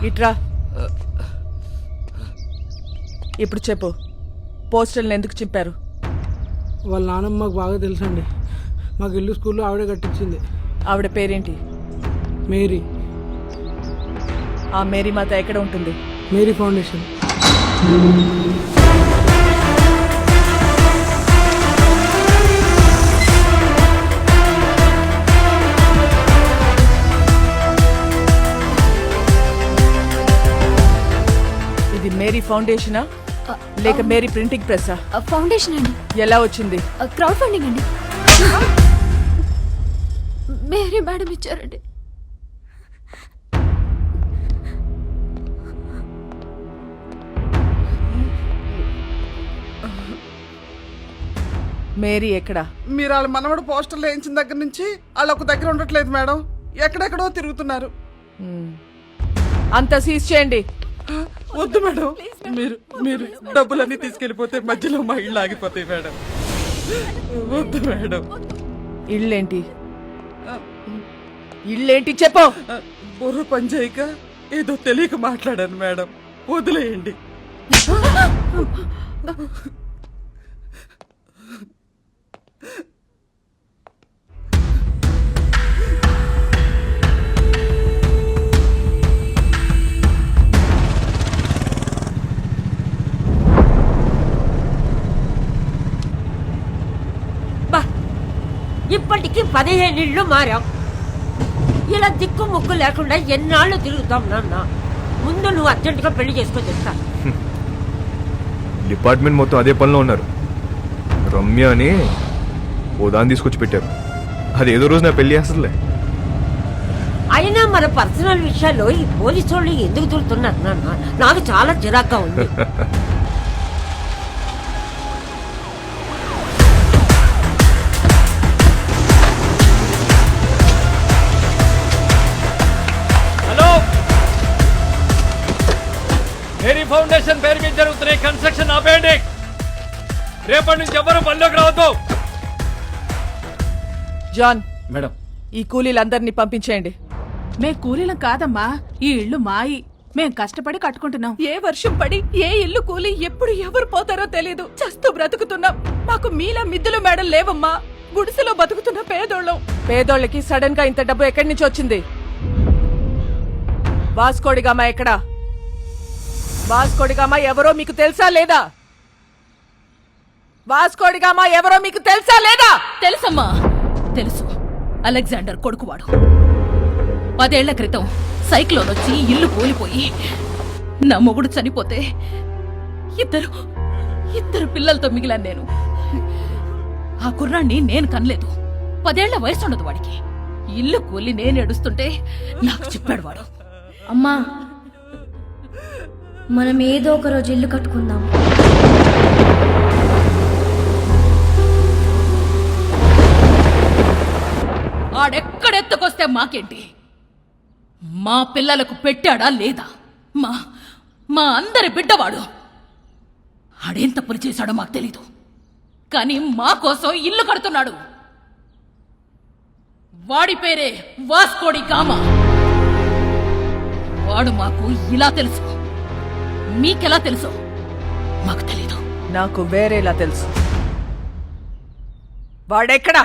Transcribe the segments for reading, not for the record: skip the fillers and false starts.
ఇట్రా. ఇప్పుడు చెప్పు, పోస్టర్లను ఎందుకు చింపారు? వాళ్ళ నాన్నమ్మ మాకు బాగా తెలుసండి. మాకు ఇల్లు స్కూల్లో ఆవిడే కట్టించింది. ఆవిడ పేరేంటి? మేరీ. ఆ మేరీ మాత ఎక్కడ ఉంటుంది? Mary foundation. ఇది మేరీ ఫౌండేషనా లేక మేరీ ప్రింటింగ్ ప్రెస్సా? ఫౌండేషన్ అండి. ఎలా వచ్చింది? క్రౌడ్ ఫండింగ్ అండి. మేరీ మేడం ఇచ్చారండి. మేరీ ఎక్కడా? మీరు వాళ్ళ మనవడు పోస్టర్లు వేయించిన దగ్గర నుంచి వాళ్ళు ఒక దగ్గర ఉండట్లేదు మేడం. ఎక్కడెక్కడో తిరుగుతున్నారు. అంతా సీజ్ చేయండి. వద్దు మేడం, మీరు మీరు డబ్బులన్నీ తీసుకెళ్లిపోతే మధ్యలో మా ఇళ్ళు ఆగిపోతాయి మేడం. వద్దు మేడం. ఇళ్ళేంటి? ఇళ్ళేంటి చెప్పు. బుర్ర పనిచేయక ఏదో తెలియక మాట్లాడాను మేడం, వదిలేయండి. ఇప్పటికి 15 ఇళ్ళు మారాం. ఇలా దిక్కు ముక్కు లేకుండా ఎన్నాళ్ళు తిరుగుతాం నాన్న. ముందు నువ్వు అర్జెంటుగా పెళ్లి చేసుకొని చెప్తా. డిపార్ట్మెంట్ మొత్తం అదే పనిలో ఉన్నారు. రమ్య అని ఓ దాన్ని తీసుకొచ్చి పెట్టారు. అది ఏదో రోజు నా పెళ్లి చేస్తుందిలే. అయినా మన పర్సనల్ విషయాల్లో ఈ పోలీసు వాళ్ళు ఎందుకు తిరుగుతున్నారు నాన్న? నాకు చాలా చిరాగ్గా ఉంది. మేరీ ఫౌండేషన్ పేరు మీద జరుగుతున్న కన్స్ట్రక్షన్ ఆపేయండి. రేపటి నుంచి ఎవరు పనిలోకి రావద్దు. జాన్ మేడం, ఈ కూలీలందరినీ పంపించేయండి. మే కూలీలం కాదమ్మా, ఈ ఇల్లు మాయి. మేం కష్టపడి కట్టుకుంటున్నాం. ఏ వర్షం పడి ఏ ఇల్లు కూలి ఎప్పుడు ఎవరు పోతారో తెలీదు. చస్తూ బ్రతుకుతున్నాం. మాకు మీలా మిద్దులు మేడలు లేవమ్మా. గుడిసెలో బతుకుతున్న పేదోళ్ళం. పేదోళ్ళకి సడన్ గా ఇంత డబ్బు ఎక్కడి నుంచి వచ్చింది? వాస్కోడిగామా ఎక్కడా? వాస్కోడిగామా ఎవరో మీకు తెలుసా లేదా? వాస్కోడిగామా ఎవరో మీకు తెలుసా లేదా? తెలుసమ్మా, తెలుసు. అలెగ్జాండర్ కొడుకువాడు. 10 ఏళ్ల క్రితం సైక్లోన్ వచ్చి ఇల్లు కూలిపోయి నా మొగుడు చనిపోతే ఇద్దరు పిల్లలతో మిగిలాను నేను. ఆ కుర్రాన్ని నేను కనలేదు. 10 ఏళ్ల వయసు ఉండదు వాడికి. ఇల్లు కూలి నేను ఏడుస్తుంటే నాకు చెప్పాడు వాడు, అమ్మా మనం ఏదో ఒక రోజు ఇల్లు కట్టుకుందాం. ఆడెక్కడెత్తుకొస్తే మాకేంటి? మా పిల్లలకు పెట్టాడా లేదా? మా అందరి బిడ్డవాడు. ఆడేం తప్పులు చేశాడో మాకు తెలీదు, కానీ మా కోసం ఇల్లు కడుతున్నాడు. వాడి పేరే వాస్కోడి గామా. వాడు మాకు ఇలా తెలుసు. మీకెలా తెలుసు? మాకు తెలీదు. నాకు వేరేలా తెలుసు. వాడెక్కడా?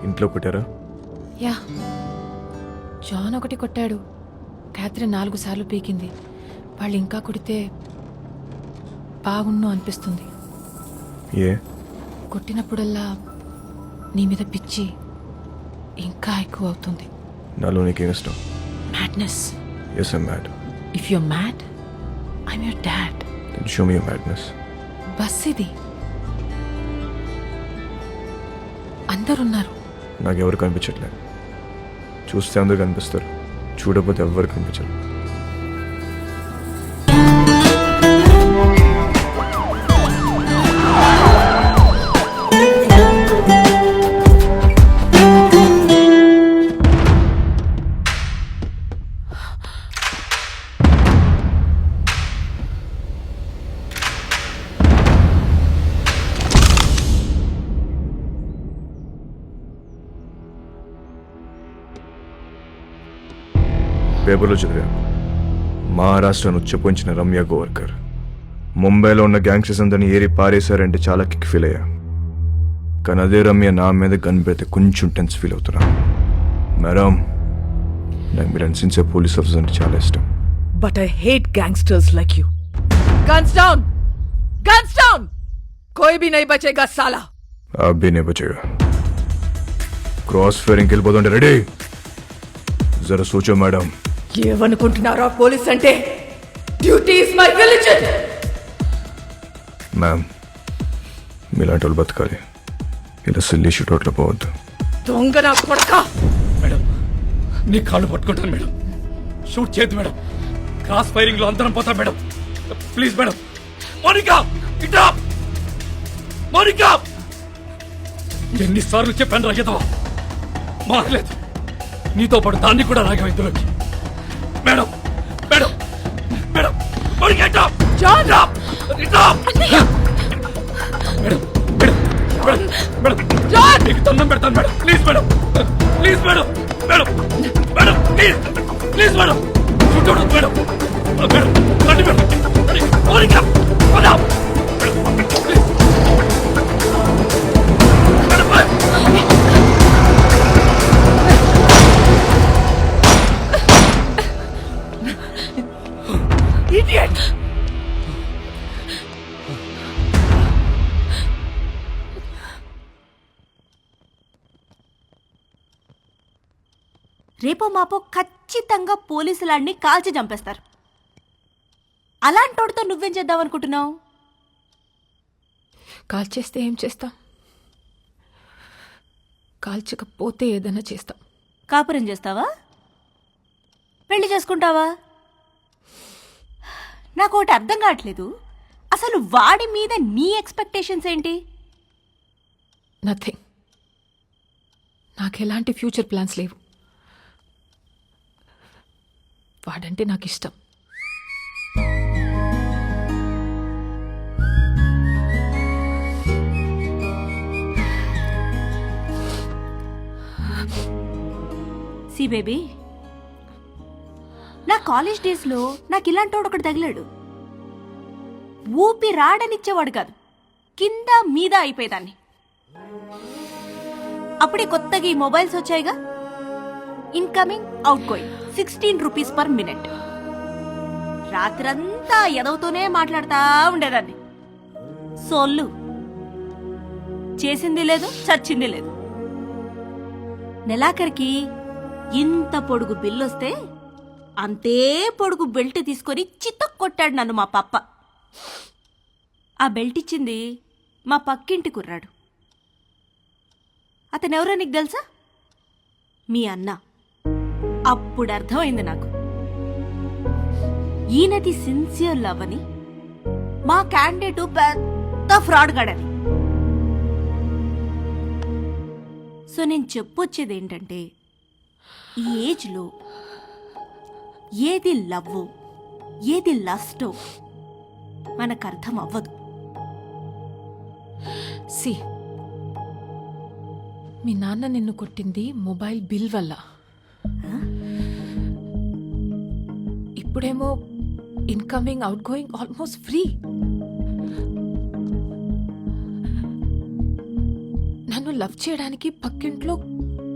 ఇంట్లో కొట్టారా? యా, జాన్ ఒకటి కొట్టాడు. క్యాథరిన్ 4 సార్లు పీకింది. వాళ్ళు ఇంకా కొడితే బాగున్ను అనిపిస్తుంది. ఏ? కొట్టినప్పుడల్లా నీ మీద పిచ్చి ఇంకా ఎక్కువ అవుతుంది. నాలో నీకేం ఇష్టం? Madness. Yes, I'm mad. If you're mad, I'm your dad. Then show me your madness. Bus ఇది. అందరున్నారు. నాకెవరు కనిపించట్లేదు. చూస్తే అందరు కనిపిస్తారు, చూడకపోతే ఎవరు కనిపించరు. పేపర్లో చదివా. మహారాష్ట్రను ఉచ్చపోంచిన రమ్య గోవర్కర్ ముంబైలో ఉన్న గ్యాంగ్స్టర్స్ అందరినీ ఏరి పారేశారంటే చాలా కిక్ ఫీల్ అయ్యా. కానీ అదే రమ్య నా మీద గన్ పెడితే కొంచెం టెన్స్ ఫీల్ అవుతున్నా. మేడం, నాకు మీరు సిన్సియర్ పోలీస్ ఆఫీసర్ అంటే చాలా ఇష్టం. But I hate gangsters like you. Guns down, guns down. कोई भी नहीं बचेगा साला. आप भी नहीं बचेगा. क्रॉस फायरिंग వెళ్ళిపోతుంటే రెడీ. జరా సోచో మేడం. ఏమనుకుంటున్నారా పోలీస్ అంటే? Duty is my religion. Ma'am, మీలాంటి వాళ్ళు బతకాలి, ఇలా సిల్లీ షూట్అవుట్లో పోవద్దు. దొంగ నా కొడక. మేడం, నీ కాళ్ళు పట్టుకుంటాను మేడం. షూట్ చేయదు మేడం. క్రాస్ ఫైరింగ్ లో అందరం పోతాం మేడం. Please madam. మోనికా, ఇట్రా. మోనికా, ఎన్నిసార్లు చెప్పాను రాగేదవా, మారలేదు. నీతో పాటు దాన్ని కూడా రాగం ఇందులోకి. మేడం, మేడం, మేడం, మోనికా ఇట్రా. జాన్, ఇట్రా. Madam, madam, madam, madam, John. నీకు దండం పెడతాను madam. Please madam, please madam, madam, madam, please, please madam. చూడదు మేడం, మేడం, రండి madam. Monica, madam, please. Idiot! రేపో మాపో ఖచ్చితంగా పోలీసులాడిని కాల్చి చంపేస్తారు. అలాంటోడితో నువ్వేం చేద్దాం అనుకుంటున్నావు? కాల్చేస్తే ఏం చేస్తాం? కాల్చకపోతే ఏదైనా చేస్తాం. కాపురం చేస్తావా? పెళ్లి చేసుకుంటావా? నాకు ఒకటి అర్థం కావట్లేదు. అసలు వాడి మీద నీ ఎక్స్పెక్టేషన్స్ ఏంటి? నథింగ్. నాకు ఎలాంటి ఫ్యూచర్ ప్లాన్స్ లేవు. వాడంటే నాకు ఇష్టం. సి బేబీ, నా కాలేజ్ డేస్లో నాకు ఇలాంటోడు ఒకటి తగిలాడు. ఊపి రాడనిచ్చేవాడు కాదు, కింద మీద అయిపోయేదాన్ని. అప్పుడే కొత్తగా ఈ మొబైల్స్ వచ్చాయిగా. Incoming, outgoing 16 rupees per minute. రాత్రంతా ఎదవుతూనే మాట్లాడుతూ ఉండేదాన్ని. సోళ్ళు చేసింది లేదు, చచ్చింది లేదు. నెలాఖరికి ఇంత పొడుగు బిల్లొస్తే అంతే పొడుగు బెల్ట్ తీసుకొని చిత్త కొట్టాడు నన్ను మా పప్ప. ఆ బెల్ట్ ఇచ్చింది మా పక్కింటి కుర్రాడు. అతనెవరో నీకు తెలుసా? మీ అన్న. అప్పుడు అర్థమైంది నాకు, ఈయనది సిన్సియర్ లవ్ అని, మా క్యాండిడేటు పెద్ద ఫ్రాడ్ గాడని. సో నేను చెప్పొచ్చేది ఏంటంటే, ఈ ఏజ్లో ఏది లవ్వో ఏది లస్టో మనకు అర్థం అవ్వదు. సి, మీ నాన్న నిన్ను కొట్టింది మొబైల్ బిల్ వల్ల. ఇప్పుడేమో incoming, out going almost free. నన్ను లవ్ చేయడానికి పక్కింట్లో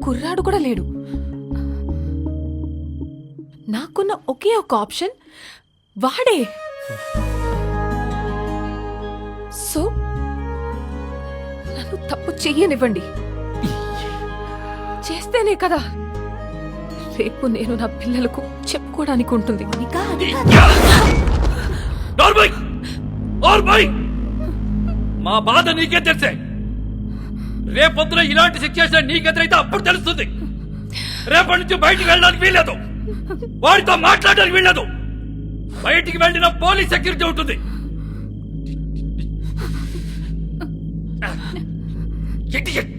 కుర్రాడు కూడా లేడు. నాకున్న ఒకే ఒక ఆప్షన్ వాడే. సో నన్ను తప్పు చెయ్యనివ్వండి. చేస్తేనే కదా రేపు నేను నా పిల్లలకు చెప్పుకోవడానికి ఉంటుంది. మా బాధ నీకే తెలిసే. రేపొద్దున ఇలాంటి సిచ్యుయేషన్ నీకెదురైతే అప్పుడు తెలుస్తుంది. రేపటి నుంచి బయటికి వెళ్ళడానికి వీల్లేదు, వాడితో మాట్లాడడానికి వీల్లేదు. బయటికి వెళ్ళిన పోలీస్ సెక్యూరిటీ ఉంటుంది. Idiot!